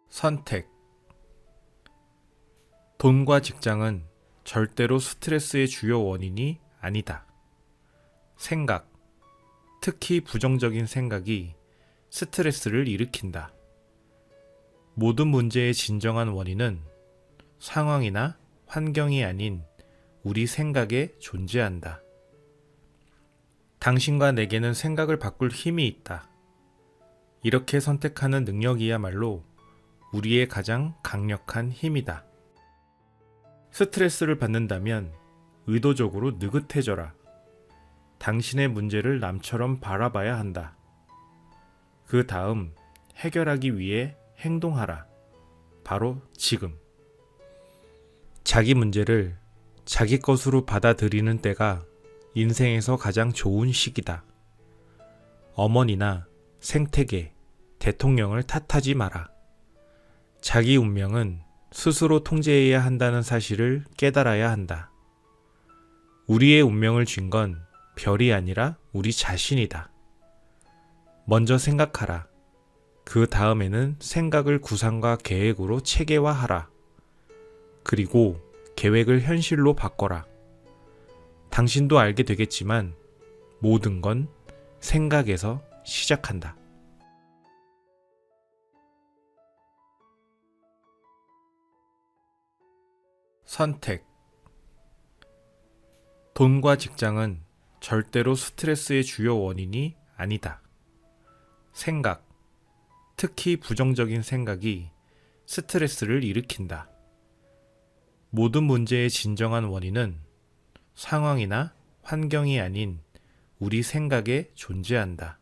선택. 돈과 직장은 절대로 스트레스의 주요 원인이 아니다. 생각, 특히 부정적인 생각이 스트레스를 일으킨다. 모든 문제의 진정한 원인은 상황이나 환경이 아닌 우리 생각에 존재한다. 당신과 내게는 생각을 바꿀 힘이 있다. 이렇게 선택하는 능력이야말로 우리의 가장 강력한 힘이다. 스트레스를 받는다면 의도적으로 느긋해져라. 당신의 문제를 남처럼 바라봐야 한다. 그 다음 해결하기 위해 행동하라. 바로 지금. 자기 문제를 자기 것으로 받아들이는 때가 인생에서 가장 좋은 시기다. 어머니나 생태계, 대통령을 탓하지 마라. 자기 운명은 스스로 통제해야 한다는 사실을 깨달아야 한다. 우리의 운명을 쥔 건 별이 아니라 우리 자신이다. 먼저 생각하라. 그 다음에는 생각을 구상과 계획으로 체계화하라. 그리고 계획을 현실로 바꿔라. 당신도 알게 되겠지만 모든 건 생각에서 시작한다. 선택. 돈과 직장은 절대로 스트레스의 주요 원인이 아니다. 생각, 특히 부정적인 생각이 스트레스를 일으킨다. 모든 문제의 진정한 원인은 상황이나 환경이 아닌 우리 생각에 존재한다.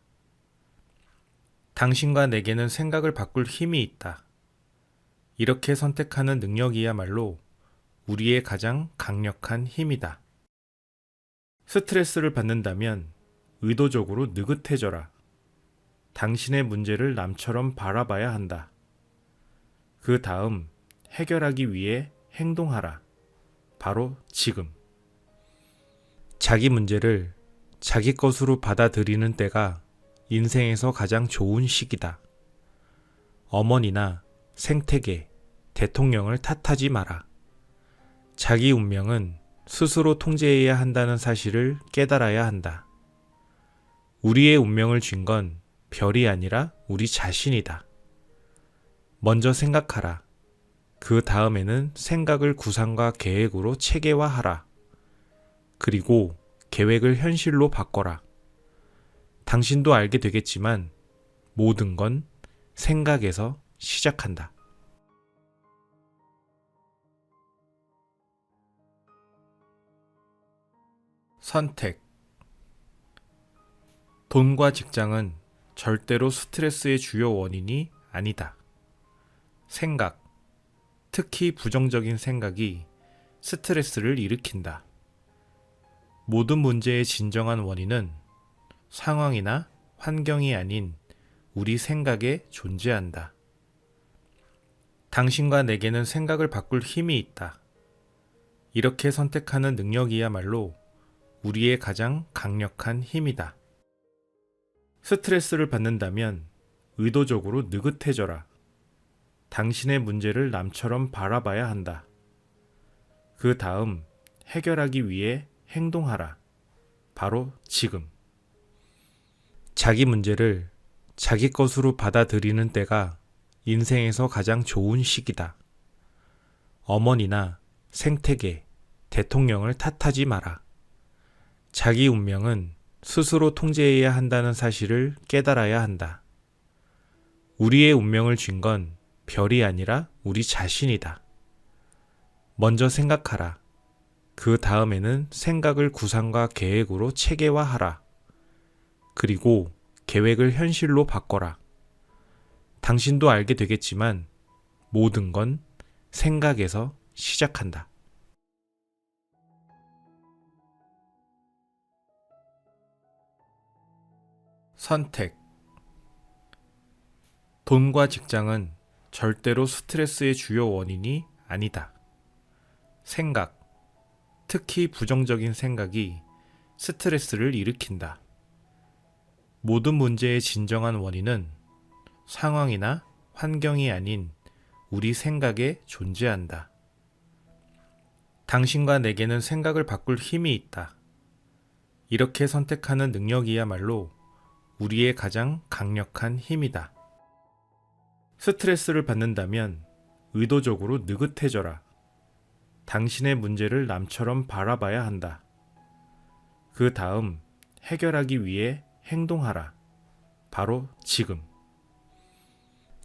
당신과 내게는 생각을 바꿀 힘이 있다. 이렇게 선택하는 능력이야말로 우리의 가장 강력한 힘이다. 스트레스를 받는다면 의도적으로 느긋해져라. 당신의 문제를 남처럼 바라봐야 한다. 그 다음 해결하기 위해 행동하라. 바로 지금. 자기 문제를 자기 것으로 받아들이는 때가 인생에서 가장 좋은 시기다. 어머니나 생태계, 대통령을 탓하지 마라. 자기 운명은 스스로 통제해야 한다는 사실을 깨달아야 한다. 우리의 운명을 쥔 건 별이 아니라 우리 자신이다. 먼저 생각하라. 그 다음에는 생각을 구상과 계획으로 체계화하라. 그리고 계획을 현실로 바꿔라. 당신도 알게 되겠지만 모든 건 생각에서 시작한다. 선택. 돈과 직장은 절대로 스트레스의 주요 원인이 아니다. 생각, 특히 부정적인 생각이 스트레스를 일으킨다. 모든 문제의 진정한 원인은 상황이나 환경이 아닌 우리 생각에 존재한다. 당신과 내게는 생각을 바꿀 힘이 있다. 이렇게 선택하는 능력이야말로 우리의 가장 강력한 힘이다. 스트레스를 받는다면 의도적으로 느긋해져라. 당신의 문제를 남처럼 바라봐야 한다. 그 다음 해결하기 위해 행동하라. 바로 지금. 자기 문제를 자기 것으로 받아들이는 때가 인생에서 가장 좋은 시기다. 어머니나 생태계, 대통령을 탓하지 마라. 자기 운명은 스스로 통제해야 한다는 사실을 깨달아야 한다. 우리의 운명을 쥔 건 별이 아니라 우리 자신이다. 먼저 생각하라. 그 다음에는 생각을 구상과 계획으로 체계화하라. 그리고 계획을 현실로 바꿔라. 당신도 알게 되겠지만 모든 건 생각에서 시작한다. 선택. 돈과 직장은 절대로 스트레스의 주요 원인이 아니다. 생각, 특히 부정적인 생각이 스트레스를 일으킨다. 모든 문제의 진정한 원인은 상황이나 환경이 아닌 우리 생각에 존재한다. 당신과 내게는 생각을 바꿀 힘이 있다. 이렇게 선택하는 능력이야말로 우리의 가장 강력한 힘이다. 스트레스를 받는다면 의도적으로 느긋해져라. 당신의 문제를 남처럼 바라봐야 한다. 그 다음 해결하기 위해 행동하라. 바로 지금.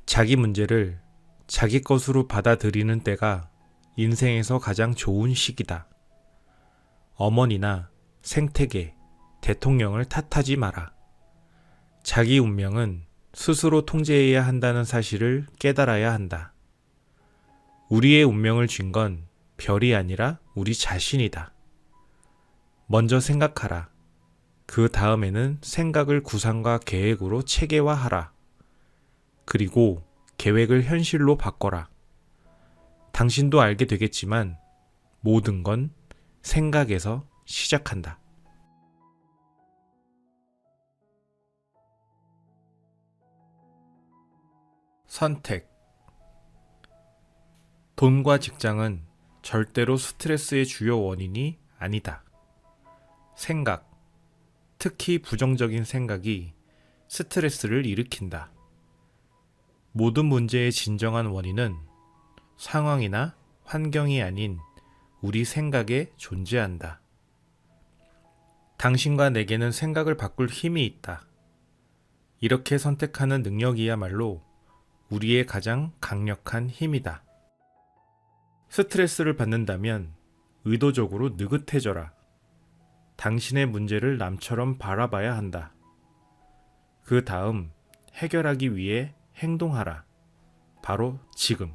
자기 문제를 자기 것으로 받아들이는 때가 인생에서 가장 좋은 시기다. 어머니나 생태계, 대통령을 탓하지 마라. 자기 운명은 스스로 통제해야 한다는 사실을 깨달아야 한다. 우리의 운명을 쥔 건 별이 아니라 우리 자신이다. 먼저 생각하라. 그 다음에는 생각을 구상과 계획으로 체계화하라. 그리고 계획을 현실로 바꿔라. 당신도 알게 되겠지만 모든 건 생각에서 시작한다. 선택. 돈과 직장은 절대로 스트레스의 주요 원인이 아니다. 생각, 특히 부정적인 생각이 스트레스를 일으킨다. 모든 문제의 진정한 원인은 상황이나 환경이 아닌 우리 생각에 존재한다. 당신과 내게는 생각을 바꿀 힘이 있다. 이렇게 선택하는 능력이야말로 우리의 가장 강력한 힘이다. 스트레스를 받는다면 의도적으로 느긋해져라. 당신의 문제를 남처럼 바라봐야 한다. 그 다음 해결하기 위해 행동하라. 바로 지금.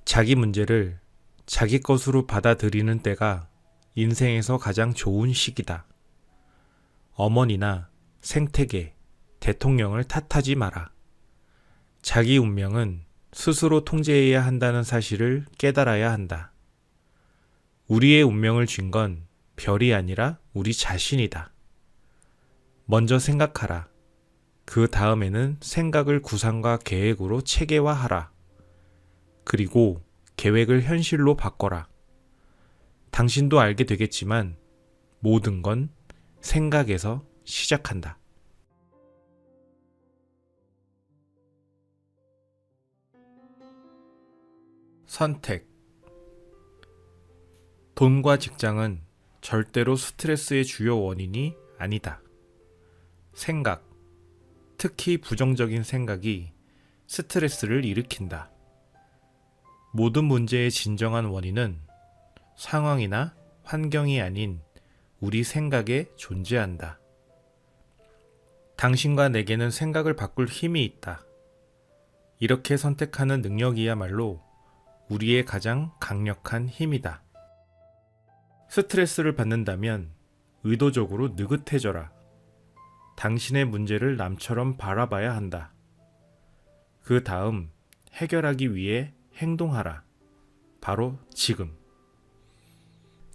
자기 문제를 자기 것으로 받아들이는 때가 인생에서 가장 좋은 시기다. 어머니나 생태계, 대통령을 탓하지 마라. 자기 운명은 스스로 통제해야 한다는 사실을 깨달아야 한다. 우리의 운명을 쥔 건 별이 아니라 우리 자신이다. 먼저 생각하라. 그 다음에는 생각을 구상과 계획으로 체계화하라. 그리고 계획을 현실로 바꿔라. 당신도 알게 되겠지만 모든 건 생각에서 시작한다. 선택. 돈과 직장은 절대로 스트레스의 주요 원인이 아니다. 생각, 특히 부정적인 생각이 스트레스를 일으킨다. 모든 문제의 진정한 원인은 상황이나 환경이 아닌 우리 생각에 존재한다. 당신과 내게는 생각을 바꿀 힘이 있다. 이렇게 선택하는 능력이야말로 우리의 가장 강력한 힘이다. 스트레스를 받는다면 의도적으로 느긋해져라. 당신의 문제를 남처럼 바라봐야 한다. 그 다음 해결하기 위해 행동하라. 바로 지금.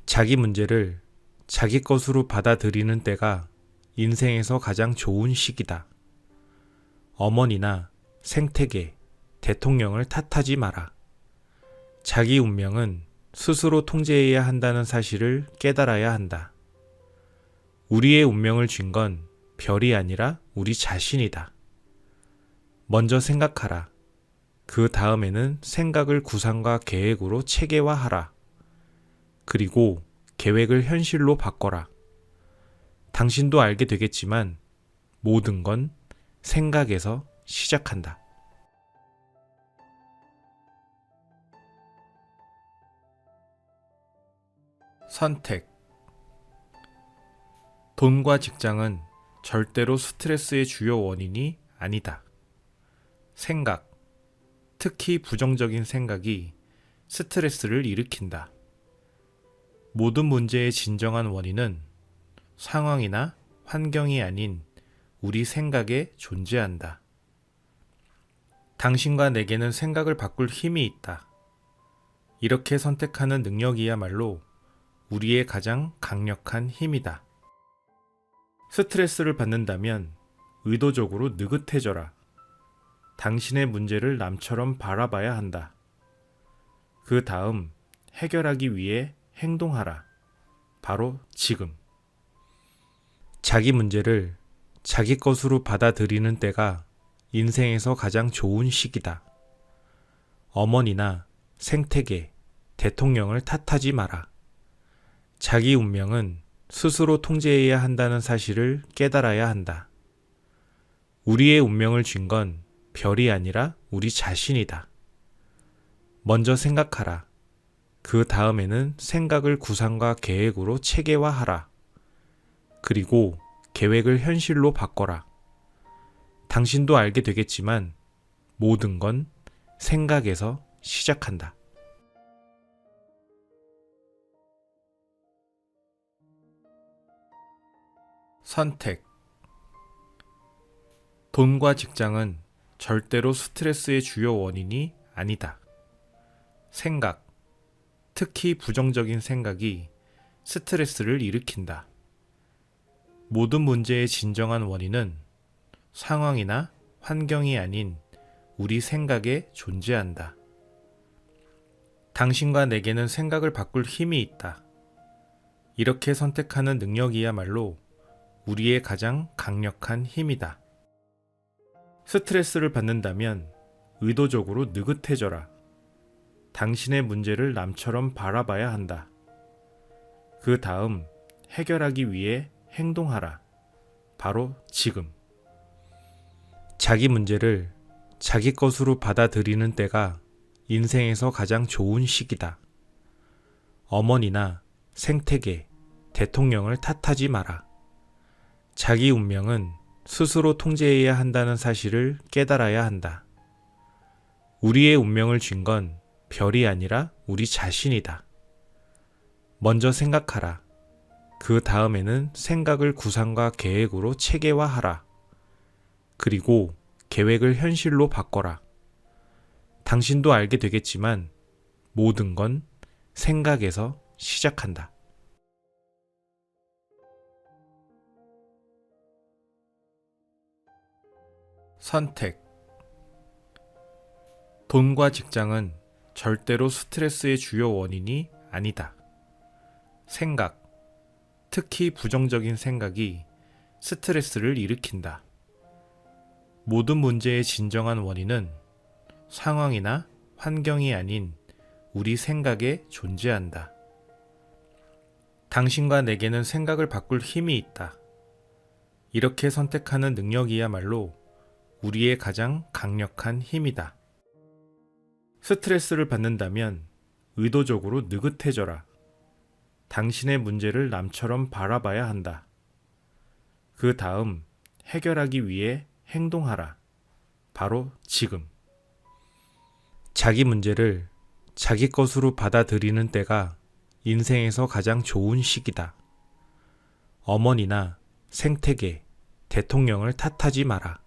자기 문제를 자기 것으로 받아들이는 때가 인생에서 가장 좋은 시기다. 어머니나 생태계, 대통령을 탓하지 마라. 자기 운명은 스스로 통제해야 한다는 사실을 깨달아야 한다. 우리의 운명을 쥔 건 별이 아니라 우리 자신이다. 먼저 생각하라. 그 다음에는 생각을 구상과 계획으로 체계화하라. 그리고 계획을 현실로 바꿔라. 당신도 알게 되겠지만 모든 건 생각에서 시작한다. 선택. 돈과 직장은 절대로 스트레스의 주요 원인이 아니다. 생각, 특히 부정적인 생각이 스트레스를 일으킨다. 모든 문제의 진정한 원인은 상황이나 환경이 아닌 우리 생각에 존재한다. 당신과 내게는 생각을 바꿀 힘이 있다. 이렇게 선택하는 능력이야말로 우리의 가장 강력한 힘이다. 스트레스를 받는다면 의도적으로 느긋해져라. 당신의 문제를 남처럼 바라봐야 한다. 그 다음 해결하기 위해 행동하라. 바로 지금. 자기 문제를 자기 것으로 받아들이는 때가 인생에서 가장 좋은 시기다. 어머니나 생태계, 대통령을 탓하지 마라. 자기 운명은 스스로 통제해야 한다는 사실을 깨달아야 한다. 우리의 운명을 쥔 건 별이 아니라 우리 자신이다. 먼저 생각하라. 그 다음에는 생각을 구상과 계획으로 체계화하라. 그리고 계획을 현실로 바꿔라. 당신도 알게 되겠지만 모든 건 생각에서 시작한다. 선택. 돈과 직장은 절대로 스트레스의 주요 원인이 아니다. 생각, 특히 부정적인 생각이 스트레스를 일으킨다. 모든 문제의 진정한 원인은 상황이나 환경이 아닌 우리 생각에 존재한다. 당신과 내게는 생각을 바꿀 힘이 있다. 이렇게 선택하는 능력이야말로 우리의 가장 강력한 힘이다. 스트레스를 받는다면 의도적으로 느긋해져라. 당신의 문제를 남처럼 바라봐야 한다. 그 다음 해결하기 위해 행동하라. 바로 지금. 자기 문제를 자기 것으로 받아들이는 때가 인생에서 가장 좋은 시기다. 어머니나 생태계, 대통령을 탓하지 마라. 자기 운명은 스스로 통제해야 한다는 사실을 깨달아야 한다. 우리의 운명을 쥔 건 별이 아니라 우리 자신이다. 먼저 생각하라. 그 다음에는 생각을 구상과 계획으로 체계화하라. 그리고 계획을 현실로 바꿔라. 당신도 알게 되겠지만 모든 건 생각에서 시작한다. 선택. 돈과 직장은 절대로 스트레스의 주요 원인이 아니다. 생각, 특히 부정적인 생각이 스트레스를 일으킨다. 모든 문제의 진정한 원인은 상황이나 환경이 아닌 우리 생각에 존재한다. 당신과 내게는 생각을 바꿀 힘이 있다. 이렇게 선택하는 능력이야말로 우리의 가장 강력한 힘이다. 스트레스를 받는다면 의도적으로 느긋해져라. 당신의 문제를 남처럼 바라봐야 한다. 그 다음 해결하기 위해 행동하라. 바로 지금. 자기 문제를 자기 것으로 받아들이는 때가 인생에서 가장 좋은 시기다. 어머니나 생태계, 대통령을 탓하지 마라.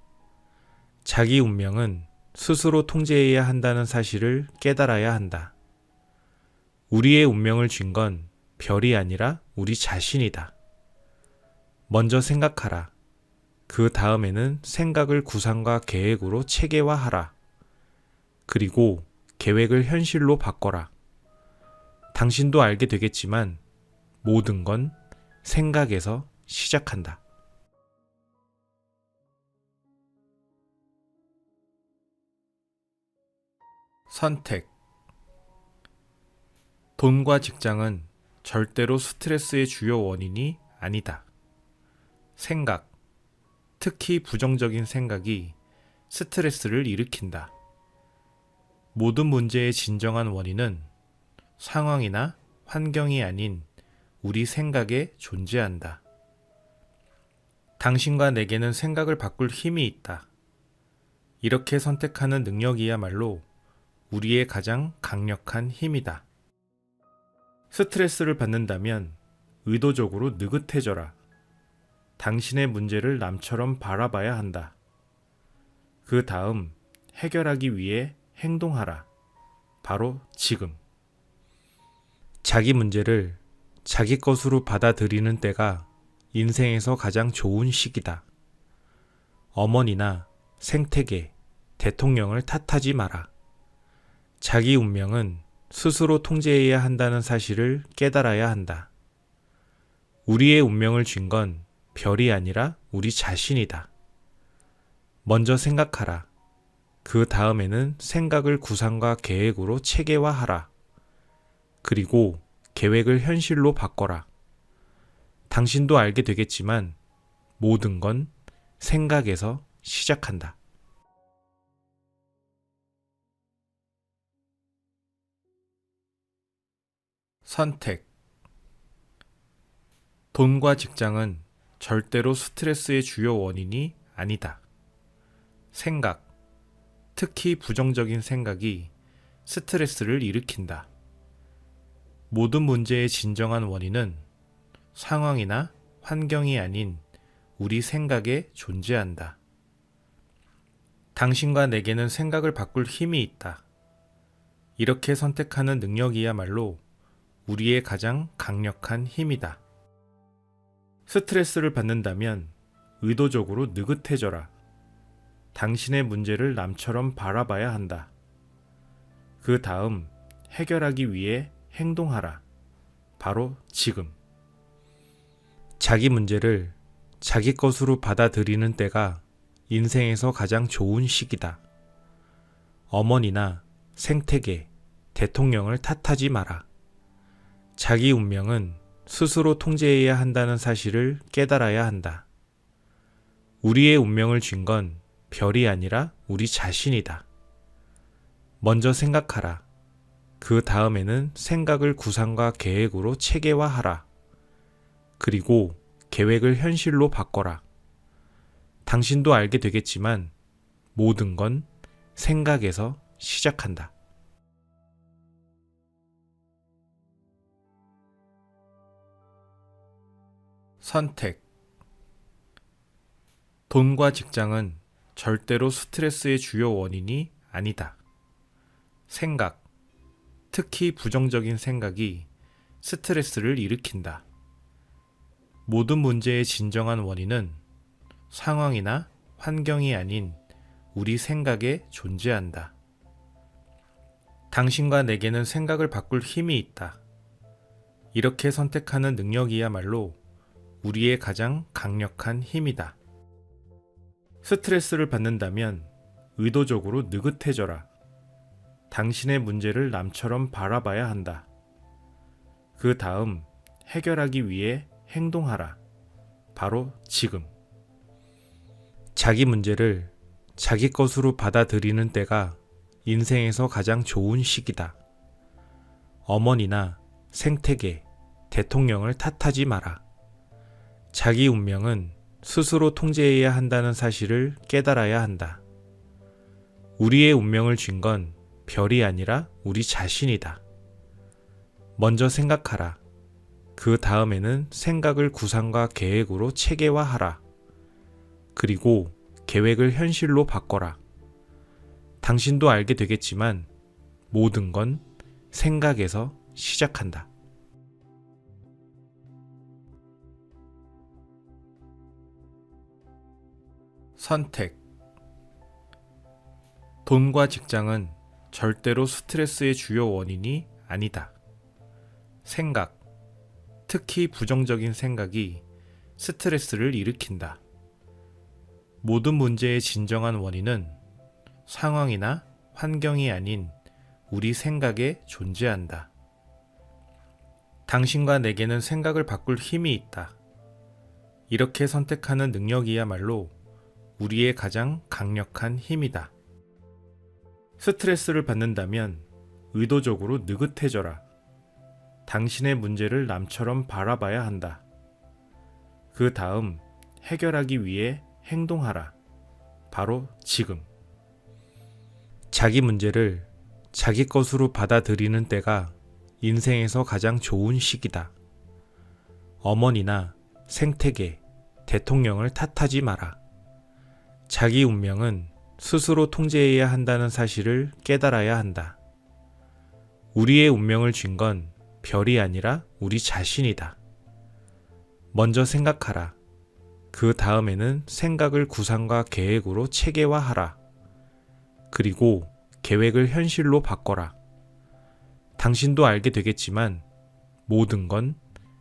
자기 운명은 스스로 통제해야 한다는 사실을 깨달아야 한다. 우리의 운명을 쥔 건 별이 아니라 우리 자신이다. 먼저 생각하라. 그 다음에는 생각을 구상과 계획으로 체계화하라. 그리고 계획을 현실로 바꿔라. 당신도 알게 되겠지만 모든 건 생각에서 시작한다. 선택. 돈과 직장은 절대로 스트레스의 주요 원인이 아니다. 생각, 특히 부정적인 생각이 스트레스를 일으킨다. 모든 문제의 진정한 원인은 상황이나 환경이 아닌 우리 생각에 존재한다. 당신과 내게는 생각을 바꿀 힘이 있다. 이렇게 선택하는 능력이야말로 우리의 가장 강력한 힘이다. 스트레스를 받는다면 의도적으로 느긋해져라. 당신의 문제를 남처럼 바라봐야 한다. 그 다음 해결하기 위해 행동하라. 바로 지금. 자기 문제를 자기 것으로 받아들이는 때가 인생에서 가장 좋은 시기다. 어머니나 생태계, 대통령을 탓하지 마라. 자기 운명은 스스로 통제해야 한다는 사실을 깨달아야 한다. 우리의 운명을 쥔 건 별이 아니라 우리 자신이다. 먼저 생각하라. 그 다음에는 생각을 구상과 계획으로 체계화하라. 그리고 계획을 현실로 바꿔라. 당신도 알게 되겠지만 모든 건 생각에서 시작한다. 선택. 돈과 직장은 절대로 스트레스의 주요 원인이 아니다. 생각, 특히 부정적인 생각이 스트레스를 일으킨다. 모든 문제의 진정한 원인은 상황이나 환경이 아닌 우리 생각에 존재한다. 당신과 내게는 생각을 바꿀 힘이 있다. 이렇게 선택하는 능력이야말로 우리의 가장 강력한 힘이다. 스트레스를 받는다면 의도적으로 느긋해져라. 당신의 문제를 남처럼 바라봐야 한다. 그 다음 해결하기 위해 행동하라. 바로 지금. 자기 문제를 자기 것으로 받아들이는 때가 인생에서 가장 좋은 시기다. 어머니나 생태계, 대통령을 탓하지 마라. 자기 운명은 스스로 통제해야 한다는 사실을 깨달아야 한다. 우리의 운명을 쥔 건 별이 아니라 우리 자신이다. 먼저 생각하라. 그 다음에는 생각을 구상과 계획으로 체계화하라. 그리고 계획을 현실로 바꿔라. 당신도 알게 되겠지만 모든 건 생각에서 시작한다. 선택. 돈과 직장은 절대로 스트레스의 주요 원인이 아니다. 생각, 특히 부정적인 생각이 스트레스를 일으킨다. 모든 문제의 진정한 원인은 상황이나 환경이 아닌 우리 생각에 존재한다. 당신과 내게는 생각을 바꿀 힘이 있다. 이렇게 선택하는 능력이야말로 우리의 가장 강력한 힘이다. 스트레스를 받는다면 의도적으로 느긋해져라. 당신의 문제를 남처럼 바라봐야 한다. 그 다음 해결하기 위해 행동하라. 바로 지금. 자기 문제를 자기 것으로 받아들이는 때가 인생에서 가장 좋은 시기다. 어머니나 생태계, 대통령을 탓하지 마라. 자기 운명은 스스로 통제해야 한다는 사실을 깨달아야 한다. 우리의 운명을 쥔 건 별이 아니라 우리 자신이다. 먼저 생각하라. 그 다음에는 생각을 구상과 계획으로 체계화하라. 그리고 계획을 현실로 바꿔라. 당신도 알게 되겠지만 모든 건 생각에서 시작한다. 선택. 돈과 직장은 절대로 스트레스의 주요 원인이 아니다. 생각, 특히 부정적인 생각이 스트레스를 일으킨다. 모든 문제의 진정한 원인은 상황이나 환경이 아닌 우리 생각에 존재한다. 당신과 내게는 생각을 바꿀 힘이 있다. 이렇게 선택하는 능력이야말로 우리의 가장 강력한 힘이다. 스트레스를 받는다면 의도적으로 느긋해져라. 당신의 문제를 남처럼 바라봐야 한다. 그 다음 해결하기 위해 행동하라. 바로 지금. 자기 문제를 자기 것으로 받아들이는 때가 인생에서 가장 좋은 시기다. 어머니나 생태계, 대통령을 탓하지 마라. 자기 운명은 스스로 통제해야 한다는 사실을 깨달아야 한다. 우리의 운명을 쥔 건 별이 아니라 우리 자신이다. 먼저 생각하라. 그 다음에는 생각을 구상과 계획으로 체계화하라. 그리고 계획을 현실로 바꿔라. 당신도 알게 되겠지만 모든 건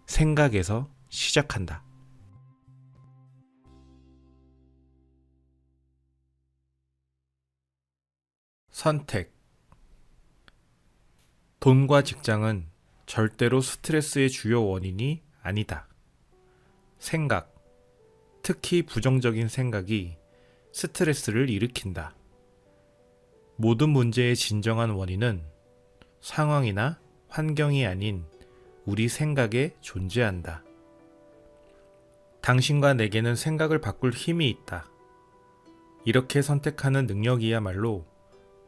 생각에서 시작한다. 선택. 돈과 직장은 절대로 스트레스의 주요 원인이 아니다. 생각, 특히 부정적인 생각이 스트레스를 일으킨다. 모든 문제의 진정한 원인은 상황이나 환경이 아닌 우리 생각에 존재한다. 당신과 내게는 생각을 바꿀 힘이 있다. 이렇게 선택하는 능력이야말로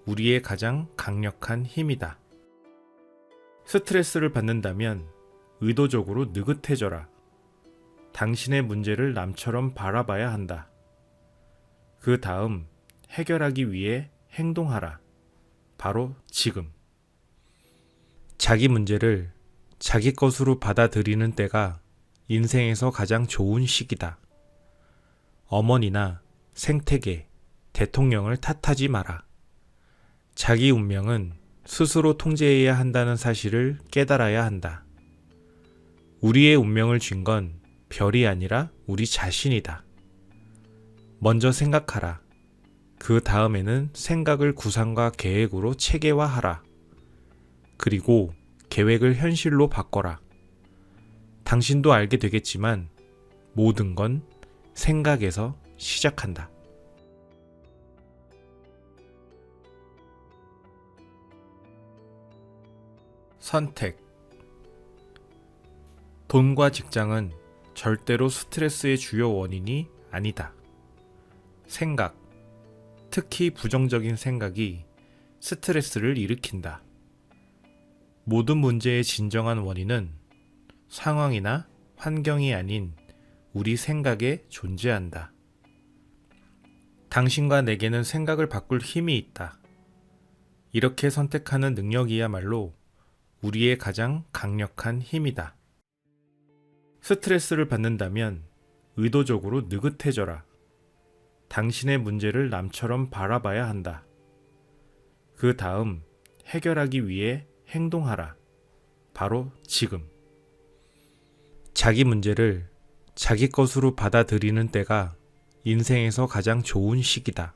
우리의 가장 강력한 힘이다. 스트레스를 받는다면 의도적으로 느긋해져라. 당신의 문제를 남처럼 바라봐야 한다. 그 다음 해결하기 위해 행동하라. 바로 지금. 자기 문제를 자기 것으로 받아들이는 때가 인생에서 가장 좋은 시기다. 어머니나 생태계, 대통령을 탓하지 마라. 자기 운명은 스스로 통제해야 한다는 사실을 깨달아야 한다. 우리의 운명을 쥔 건 별이 아니라 우리 자신이다. 먼저 생각하라. 그 다음에는 생각을 구상과 계획으로 체계화하라. 그리고 계획을 현실로 바꿔라. 당신도 알게 되겠지만 모든 건 생각에서 시작한다. 선택. 돈과 직장은 절대로 스트레스의 주요 원인이 아니다. 생각, 특히 부정적인 생각이 스트레스를 일으킨다. 모든 문제의 진정한 원인은 상황이나 환경이 아닌 우리 생각에 존재한다. 당신과 내게는 생각을 바꿀 힘이 있다. 이렇게 선택하는 능력이야말로 우리의 가장 강력한 힘이다. 스트레스를 받는다면 의도적으로 느긋해져라. 당신의 문제를 남처럼 바라봐야 한다. 그 다음 해결하기 위해 행동하라. 바로 지금. 자기 문제를 자기 것으로 받아들이는 때가 인생에서 가장 좋은 시기다.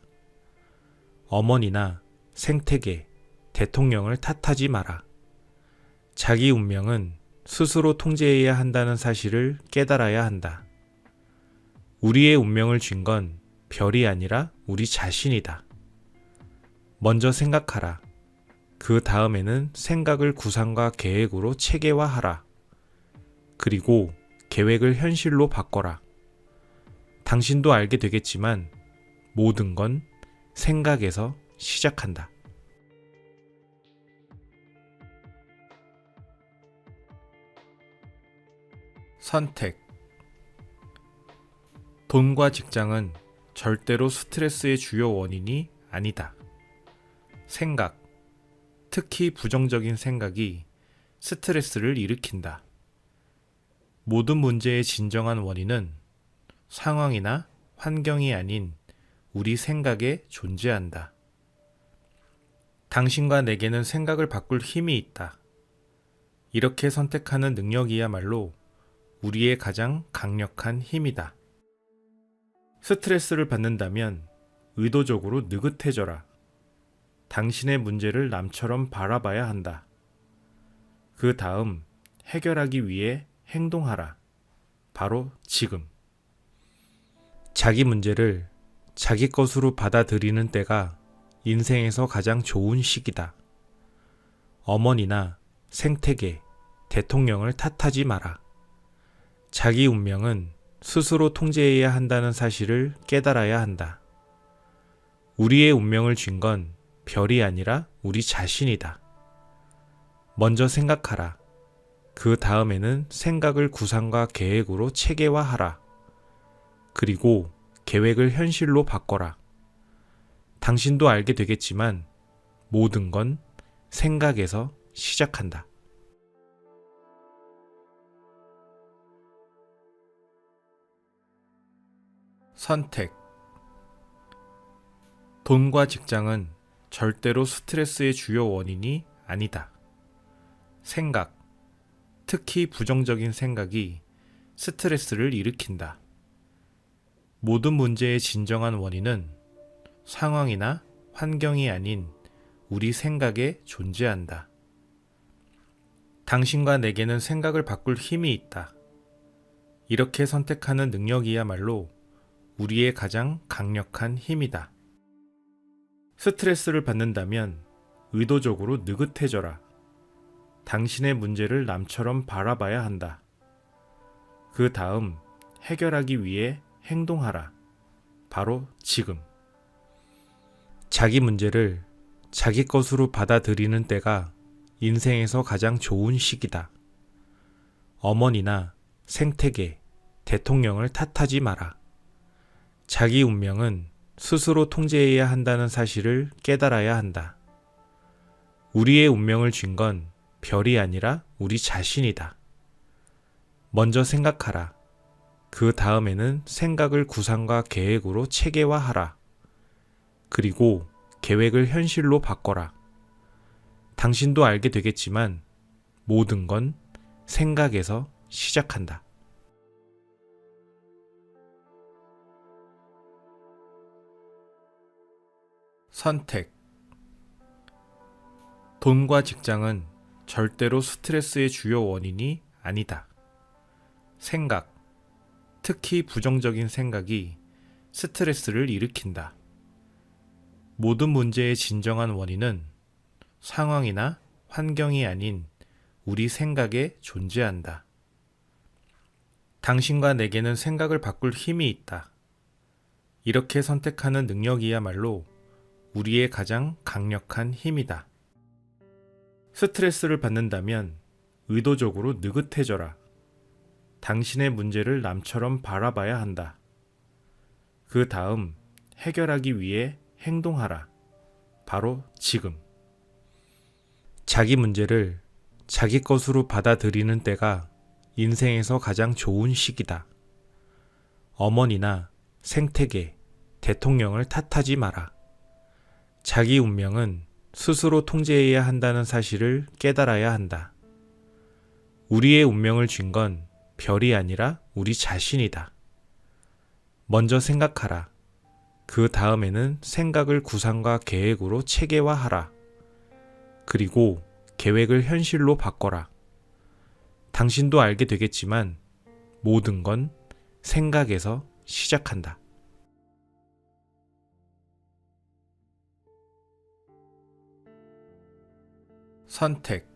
어머니나 생태계, 대통령을 탓하지 마라. 자기 운명은 스스로 통제해야 한다는 사실을 깨달아야 한다. 우리의 운명을 쥔 건 별이 아니라 우리 자신이다. 먼저 생각하라. 그 다음에는 생각을 구상과 계획으로 체계화하라. 그리고 계획을 현실로 바꿔라. 당신도 알게 되겠지만 모든 건 생각에서 시작한다. 선택. 돈과 직장은 절대로 스트레스의 주요 원인이 아니다. 생각, 특히 부정적인 생각이 스트레스를 일으킨다. 모든 문제의 진정한 원인은 상황이나 환경이 아닌 우리 생각에 존재한다. 당신과 내게는 생각을 바꿀 힘이 있다. 이렇게 선택하는 능력이야말로 우리의 가장 강력한 힘이다. 스트레스를 받는다면 의도적으로 느긋해져라. 당신의 문제를 남처럼 바라봐야 한다. 그 다음 해결하기 위해 행동하라. 바로 지금. 자기 문제를 자기 것으로 받아들이는 때가 인생에서 가장 좋은 시기다. 어머니나 생태계, 대통령을 탓하지 마라. 자기 운명은 스스로 통제해야 한다는 사실을 깨달아야 한다. 우리의 운명을 쥔 건 별이 아니라 우리 자신이다. 먼저 생각하라. 그 다음에는 생각을 구상과 계획으로 체계화하라. 그리고 계획을 현실로 바꿔라. 당신도 알게 되겠지만 모든 건 생각에서 시작한다. 선택. 돈과 직장은 절대로 스트레스의 주요 원인이 아니다. 생각, 특히 부정적인 생각이 스트레스를 일으킨다. 모든 문제의 진정한 원인은 상황이나 환경이 아닌 우리 생각에 존재한다. 당신과 내게는 생각을 바꿀 힘이 있다. 이렇게 선택하는 능력이야말로 우리의 가장 강력한 힘이다. 스트레스를 받는다면 의도적으로 느긋해져라. 당신의 문제를 남처럼 바라봐야 한다. 그 다음 해결하기 위해 행동하라. 바로 지금. 자기 문제를 자기 것으로 받아들이는 때가 인생에서 가장 좋은 시기다. 어머니나 생태계, 대통령을 탓하지 마라. 자기 운명은 스스로 통제해야 한다는 사실을 깨달아야 한다. 우리의 운명을 쥔 건 별이 아니라 우리 자신이다. 먼저 생각하라. 그 다음에는 생각을 구상과 계획으로 체계화하라. 그리고 계획을 현실로 바꿔라. 당신도 알게 되겠지만 모든 건 생각에서 시작한다. 선택. 돈과 직장은 절대로 스트레스의 주요 원인이 아니다. 생각, 특히 부정적인 생각이 스트레스를 일으킨다. 모든 문제의 진정한 원인은 상황이나 환경이 아닌 우리 생각에 존재한다. 당신과 내게는 생각을 바꿀 힘이 있다. 이렇게 선택하는 능력이야말로 우리의 가장 강력한 힘이다. 스트레스를 받는다면 의도적으로 느긋해져라. 당신의 문제를 남처럼 바라봐야 한다. 그 다음 해결하기 위해 행동하라. 바로 지금. 자기 문제를 자기 것으로 받아들이는 때가 인생에서 가장 좋은 시기다. 어머니나 생태계, 대통령을 탓하지 마라. 자기 운명은 스스로 통제해야 한다는 사실을 깨달아야 한다. 우리의 운명을 쥔 건 별이 아니라 우리 자신이다. 먼저 생각하라. 그 다음에는 생각을 구상과 계획으로 체계화하라. 그리고 계획을 현실로 바꿔라. 당신도 알게 되겠지만 모든 건 생각에서 시작한다. 선택.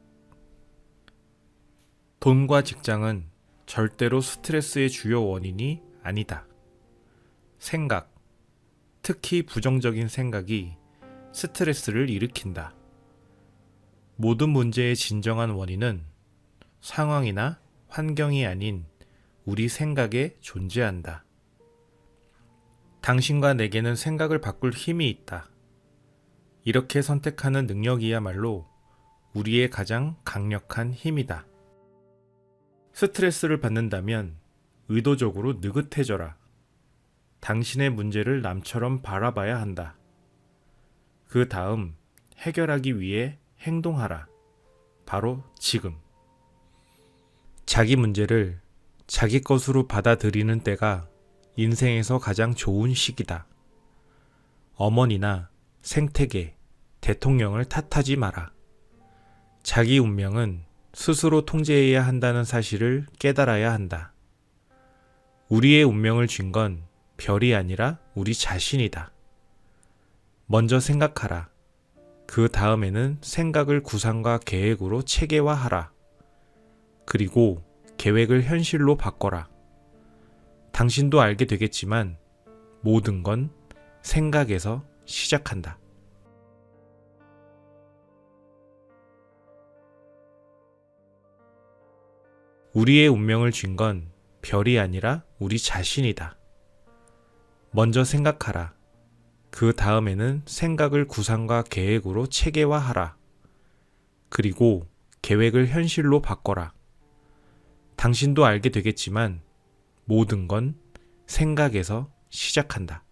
돈과 직장은 절대로 스트레스의 주요 원인이 아니다. 생각, 특히 부정적인 생각이 스트레스를 일으킨다. 모든 문제의 진정한 원인은 상황이나 환경이 아닌 우리 생각에 존재한다. 당신과 내게는 생각을 바꿀 힘이 있다. 이렇게 선택하는 능력이야말로 우리의 가장 강력한 힘이다. 스트레스를 받는다면 의도적으로 느긋해져라. 당신의 문제를 남처럼 바라봐야 한다. 그 다음 해결하기 위해 행동하라. 바로 지금. 자기 문제를 자기 것으로 받아들이는 때가 인생에서 가장 좋은 시기다. 어머니나 생태계, 대통령을 탓하지 마라. 자기 운명은 스스로 통제해야 한다는 사실을 깨달아야 한다. 우리의 운명을 쥔 건 별이 아니라 우리 자신이다. 먼저 생각하라. 그 다음에는 생각을 구상과 계획으로 체계화하라. 그리고 계획을 현실로 바꿔라. 당신도 알게 되겠지만 모든 건 생각에서 시작한다. 우리의 운명을 쥔 건 별이 아니라 우리 자신이다. 먼저 생각하라. 그 다음에는 생각을 구상과 계획으로 체계화하라. 그리고 계획을 현실로 바꿔라. 당신도 알게 되겠지만 모든 건 생각에서 시작한다.